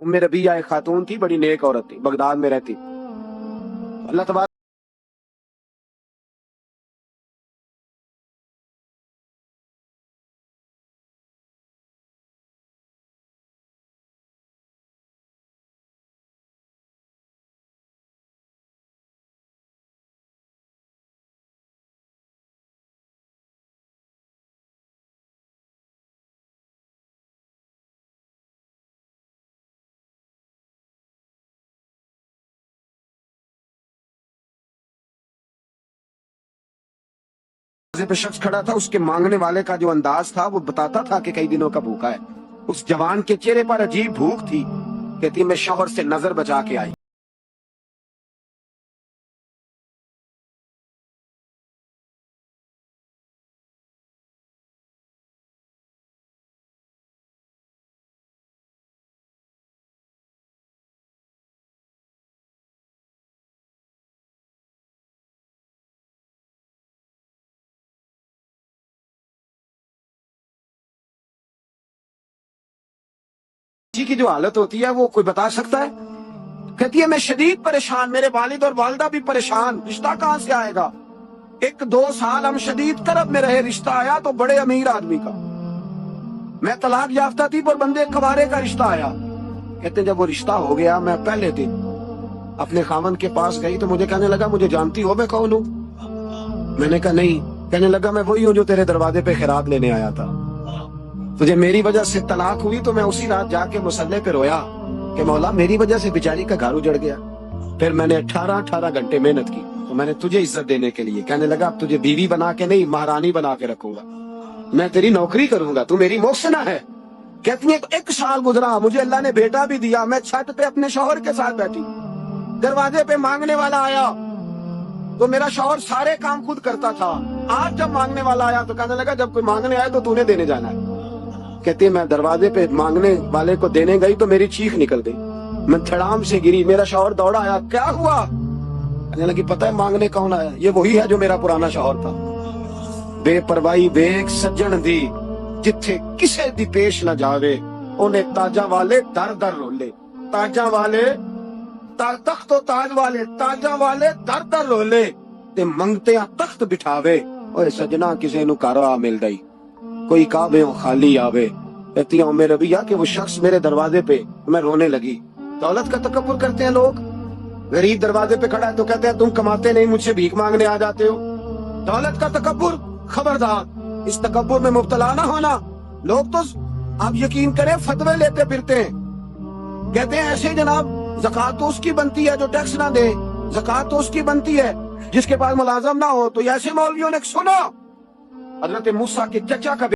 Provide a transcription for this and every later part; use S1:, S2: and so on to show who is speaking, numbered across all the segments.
S1: उम्मे रबिया एक खातून थी, बड़ी नेक औरत थी, बगदाद में रहती। अल्लाह तबारक पे शख्स खड़ा था, उसके मांगने वाले का जो अंदाज था वो बताता था कि कई दिनों का भूखा है। उस जवान के चेहरे पर अजीब भूख थी। कहती मैं शौहर से नजर बचा के आई। जी की जो हालत होती है वो कोई बता सकता है? कहती है मैं शदीद परेशान, मेरे वालिद और वालदा भी परेशान, रिश्ता कहां से आएगा? 1-2 साल हम शदीद करब में रहे, रिश्ता आया तो बड़े अमीर आदमी का। मैं तलाक याफ्ता थी पर बंदे कवारे का रिश्ता आया। कहते जब वो रिश्ता हो गया, मैं पहले दिन अपने खामन के पास गई तो मुझे कहने लगा मुझे जानती हो मैं कौन हूं? मैंने कहा नहीं। कहने लगा मैं वही हूं जो तेरे दरवाजे पे खैरात लेने आया था। तुझे मेरी वजह से तलाक हुई तो मैं उसी रात जाके मुसल्ले पे रोया कि मौला मेरी वजह से बेचारी का घर उजड़ गया। फिर मैंने 18 घंटे मेहनत की तो मैंने तुझे इज्जत देने के लिए। कहने लगा अब तुझे बीवी बना के नहीं, महारानी बना के रखूंगा, मैं तेरी नौकरी करूंगा, तू मेरी मोहसिना है। कहती है 1 साल गुजरा, मुझे अल्लाह ने बेटा भी दिया, मैं छत पे अपने शौहर के साथ बैठी, दरवाजे पे मांगने वाला आया तो मेरा शौहर सारे काम खुद करता था। आज जब मांगने वाला आया तो कहने लगा जब कोई मांगने आया तो तूने देने जाना है। कहती है मैं दरवाजे पे मांगने वाले को देने गई तो मेरी चीख निकल गई, मैं धड़ाम से गिरी, मेरा शौहर दौड़ा आया, क्या हुआ? कहने लगी पता है मांगने कौन आया? ये वही है जो मेरा पुराना शौहर था। बेपरवाही वेख सज्जन दी, जिथे किसे दी पेश न जावे, उन्हें ताजा वाले दर दर रोले। ताजा वाले तख्तो ताज वाले, ताजा वाले दर दर रोले ते मंगते तख्त बिठावे। ओए सजना किसे नु घर आ मिल गई, कोई काबे खाली आवे। कहती है उम्मे रबिया कि वो शख्स मेरे दरवाजे पे, मैं रोने लगी। दौलत का तकब्बुर करते हैं लोग। गरीब दरवाजे पे खड़ा है तो कहते हैं तुम कमाते नहीं, मुझसे भीख मांगने आ जाते हो। दौलत का तकब्बुर, खबरदार इस तकब्बुर में मुब्तला ना होना। लोग तो आप यकीन करें फतवे लेते फिरते हैं, कहते हैं ऐसे जनाब ज़कात तो उसकी बनती है जो टैक्स ना दे, ज़कात तो उसकी बनती है जिसके पास मुलाजम ना हो। तो ऐसे मौलवियों ने सुना हजरत मूसा के चचा का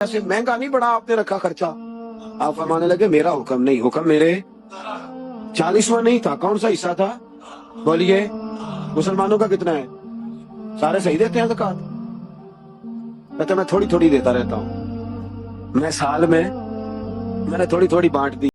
S1: ऐसे महंगा नहीं बढ़ा आपने रखा खर्चा। आप फरमाने लगे मेरा हुक्म नहीं, हुक्म मेरे 40वां नहीं था, कौन सा हिस्सा था? बोलिए मुसलमानों का कितना है? सारे सही देते हैं ज़कात? कहते मैं थोड़ी थोड़ी देता रहता हूँ, मैं साल में मैंने थोड़ी थोड़ी बांट दी।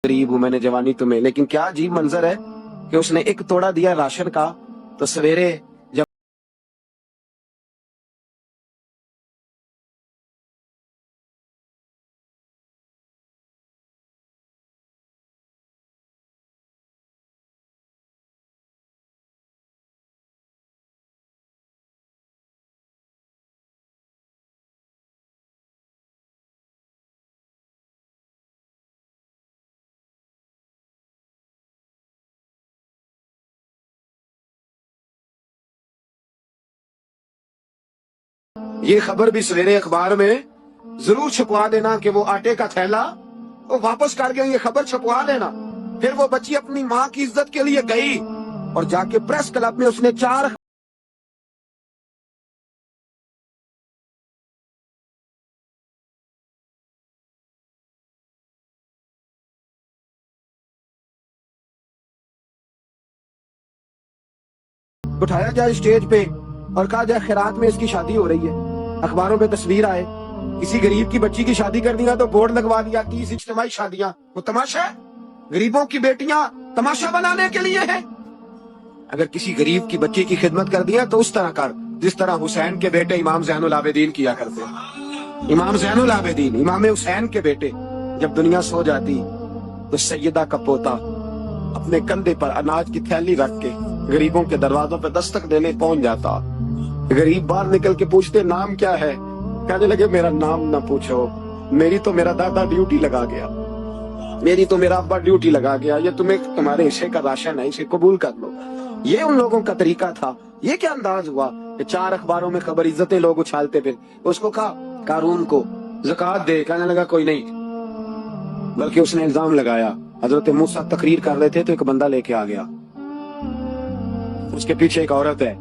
S1: गरीब हूं, मैंने जवानी तुम्हें, लेकिन क्या अजीब मंजर है कि उसने एक तोड़ा दिया राशन का, तो सवेरे जब ये खबर भी सवेरे अखबार में जरूर छपवा देना कि वो आटे का थैला वो वापस कर गए, ये खबर छपवा देना। फिर वो बच्ची अपनी माँ की इज्जत के लिए गई और जाके प्रेस क्लब में उसने 4 उठाया जाए स्टेज पे और कहा जाए खैरात में इसकी शादी हो रही है, अखबारों में तस्वीर आए, किसी गरीब की बच्ची की शादी कर दिया तो बोर्ड लगवा दिया 30 इज्तिमाई शादियां। वो तमाशा है, गरीबों की बेटियां तमाशा बनाने के लिए है। अगर किसी गरीब की बच्ची की खिदमत कर दिया तो उस तरह कर जिस तरह हुसैन के बेटे इमाम ज़ैनुल आबिदीन किया करते। इमाम ज़ैनुल आबिदीन इमाम हुसैन के बेटे जब दुनिया सो जाती तो सैयदा का पोता अपने कंधे पर अनाज की थैली रख के गरीबों के दरवाजों पर दस्तक देने पहुंच जाता। गरीब बाहर निकल के पूछते नाम क्या है, कहने लगे मेरा नाम ना पूछो, मेरी तो मेरा दादा ड्यूटी लगा गया, मेरी तो मेरा अब्बा ड्यूटी लगा गया, ये तुम्हें तुम्हारे हिस्से का राशन है, इसे कबूल कर लो। ये उन लोगों का तरीका था। ये क्या अंदाज हुआ कि 4 अखबारों में खबर, इज्जतें लोग उछालते फिर। उसको कहा कारून को ज़कात दे, कहने लगा कोई नहीं, बल्कि उसने इल्जाम लगाया हजरत मूसा तकरीर कर रहे थे तो एक बंदा लेके आ गया, उसके पीछे एक औरत है।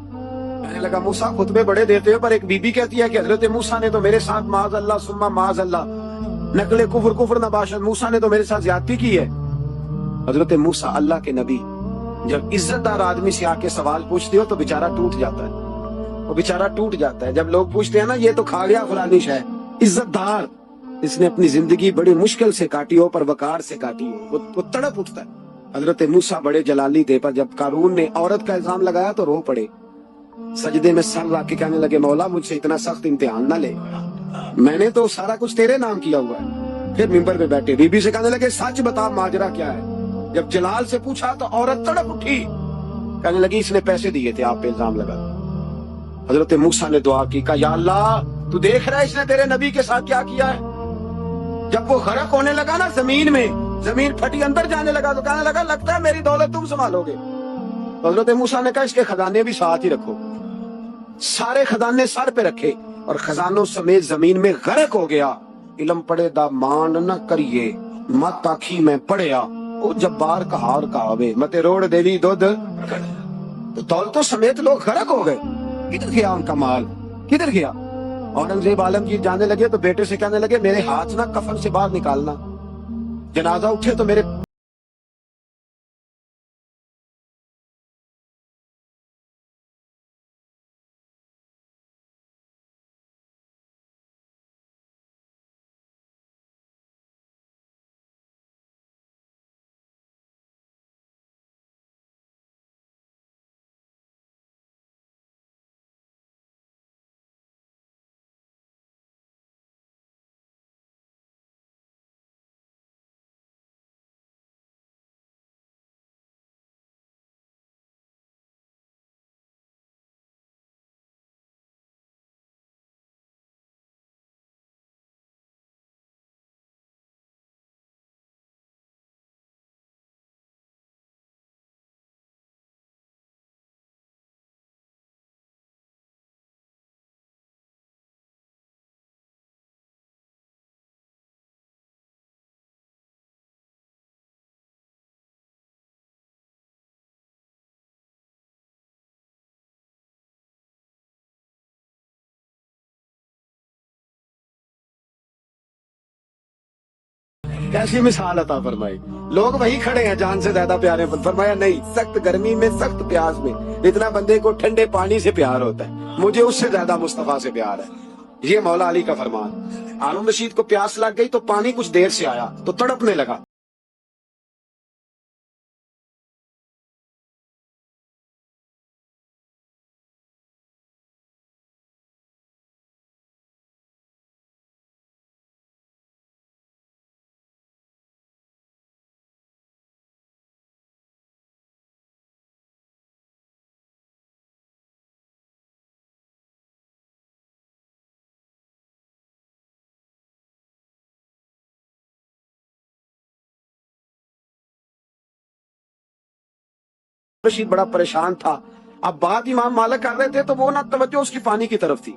S1: कहने लगा मूसा खुतबे बड़े देते हो, पर एक बीबी कहती है कि हजरत मूसा ने तो मेरे साथ माज अल्लाह सुम्मा माज अल्लाह नकले कुफर नबाशत, मूसा ने तो मेरे साथ ज्यादती की है। हजरत मूसा अल्लाह के नबी जब इज्जतदार आदमी से आके सवाल पूछते हो तो बेचारा टूट जाता है, वो बेचारा टूट जाता है। जब लोग पूछते हैं ना ये तो खा गया फलानी है, इज्जतदार, इसने अपनी जिंदगी बड़ी मुश्किल से काटी हो पर वकार से काटी हो, वो तड़प उठता है। हजरत मूसा बड़े जलाली थे, पर जब कारून ने औरत का इल्जाम लगाया तो रो पड़े, सजदे में सर रख के कहने लगे मौला मुझसे इतना सख्त इम्तिहान ना ले, मैंने तो सारा कुछ तेरे नाम किया हुआ है। फिर मिंबर पे बैठे बीबी से कहने लगे सच बता माजरा क्या है। जब जलाल से पूछा तो औरत तड़प उठी, कहने लगी इसने पैसे दिए थे, आप पे इल्जाम लगा। हजरत मूसा ने दुआ की, कहा या अल्लाह तू देख रहा है इसने तेरे नबी के साथ क्या किया है। जब वो गरक होने लगा ना जमीन में, जमीन फटी अंदर जाने लगा तो कहने लगा लगता है मेरी दौलत तुम संभालोगे। हजरत मूसा ने कहा इसके खजाने भी साथ ही रखो। सारे खजाने सर पे रखे और खजानों समेत जमीन में गरक हो गया। इलम पड़े दा मान न करिए मत आखी में पढ़िया, ओ जब्बार कहार कहावे मते रोड देवी दुध, तो दौलतों समेत लोग गरक हो गए। किधर गया उनका माल, किधर गया। औरंगजेब आलमगीर जाने लगे तो बेटे से कहने लगे मेरे हाथ ना कफन से बाहर निकालना, जनाजा उठे तो मेरे कैसी मिसाल अता फरमाई। लोग वही खड़े हैं जान से ज्यादा प्यारे, फरमाया नहीं, सख्त गर्मी में सख्त प्यास में इतना बंदे को ठंडे पानी से प्यार होता है, मुझे उससे ज्यादा मुस्तफा से प्यार है। ये मौला अली का फरमान। हारून रशीद को प्यास लग गई तो पानी कुछ देर से आया तो तड़पने लगा। رشید بڑا پریشان تھا. اب بات امام مالک کر رہے تھے تو وہ نہ توجہ اس کی پانی کی طرف تھی.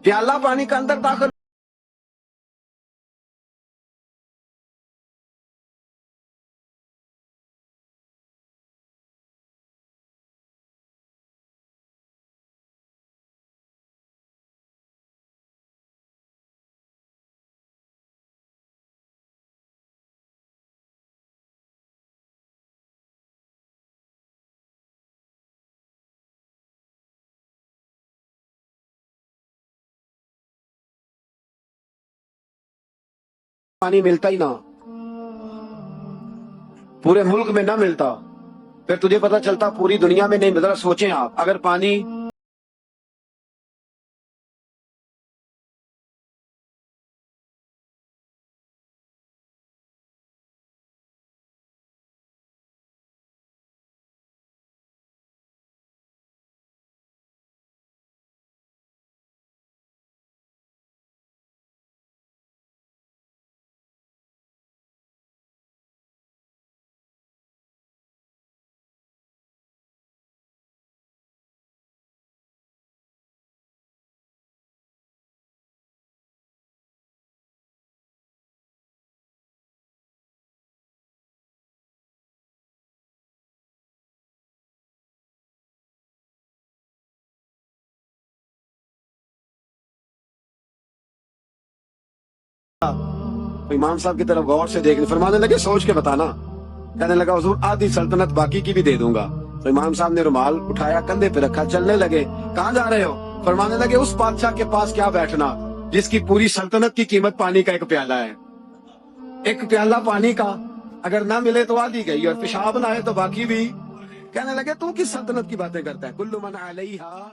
S1: پیالہ پانی کا اندر داخل پانی ملتا ہی نہ، پورے ملک میں نہ ملتا، پھر تجھے پتا چلتا پوری دنیا میں نہیں ملتا. سوچیں آپ، اگر پانی امام صاحب کی طرف غور سے دیکھنے، فرمانے لگے سوچ کے بتانا. کہنے لگا حضور آدھی سلطنت باقی کی بھی دے دوں گا. تو امام صاحب نے رومال اٹھایا، کندھے پہ رکھا، چلنے لگے. کہاں جا رہے ہو؟ فرمانے لگے اس بادشاہ کے پاس کیا بیٹھنا جس کی پوری سلطنت کی قیمت پانی کا ایک پیالہ ہے. ایک پیالہ پانی کا اگر نہ ملے تو آدھی گئی، اور پیشاب نہ آئے تو باقی بھی. کہنے لگے تو کس سلطنت کی باتیں کرتا ہے؟ کل من علیہا